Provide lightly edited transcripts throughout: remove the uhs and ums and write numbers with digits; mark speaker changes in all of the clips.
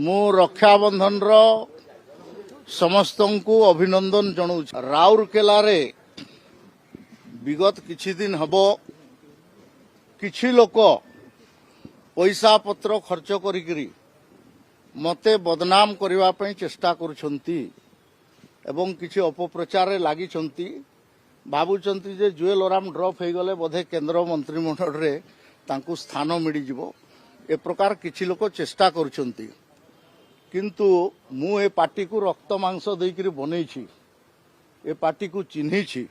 Speaker 1: मु रक्षाबंधन समस्त को अभिनंदन जनाऊँ। राउरकेला विगत किछि दिन हब किछि लोक पैसा पत्र खर्च करी मते बदनाम करने पे चेष्टा करुछंती एवं किछि अपप्रचार लगी भावुंट जे जुएल ओराम ड्रप हो गले बोधे केंद्र मंत्रिमंडल रे तांकु स्थान मिल जिवो ए प्रकार किछि लोक चेष्टा करुछंती। किंतु मु ए पार्टी को रक्त मांस देकर बनई ए पार्टी को चिन्ही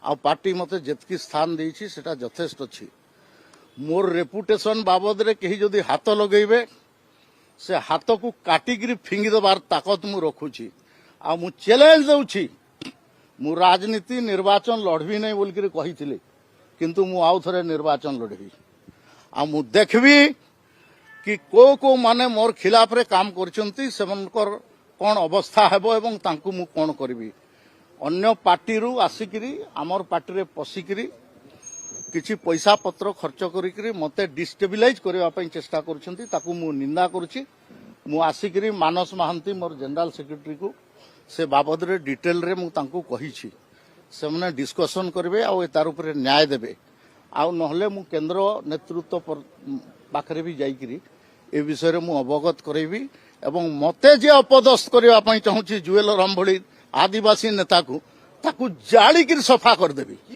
Speaker 1: आ पार्टी मते जेतकी स्थान देछि सेटा यथेष्ट अछि। मोर रेपुटेशन बाबद रे कहीं जदि हाथ लगेबे से हाथ को काटिकी फिंगी देवार ताकत मु रखुछि आ मु चैलेंज देउछि। मु राजनीति निर्वाचन लड़बी नहीं बोलकर कही किंतु मु आउ थरे निर्वाचन लड़बी आ मु देखबी कि को माने मोर खिलाफ रे काम करछंती सेमनकर कोन अवस्था हेबो एवं तांकु मु कोन करबी। अन्य पार्टी रु आसिकरी आमर पार्टी रे पसिकरी किछि पैसा पत्र खर्च करिकरी मते डिस्टेबिलाइज करबा पई चेष्टा करछंती ताकु मु निंदा करूछि। मु आसिकरी मानस महांती मोर जनरल सेक्रेटरी को से बाबद रे डिटेल रे मु तांकु कहिछि से मने डिस्कशन करबे आ तार ऊपर न्याय देबे आ नहले मु केंद्र नेतृत्व पाखरे भी जाइकरी ए विषय मु अवगत करेबी एवं मते जे अपदस्थ करबा पई चाहूछि जुएल राम भली आदिवासी नेता को ताकु जाली सफा कर देबी।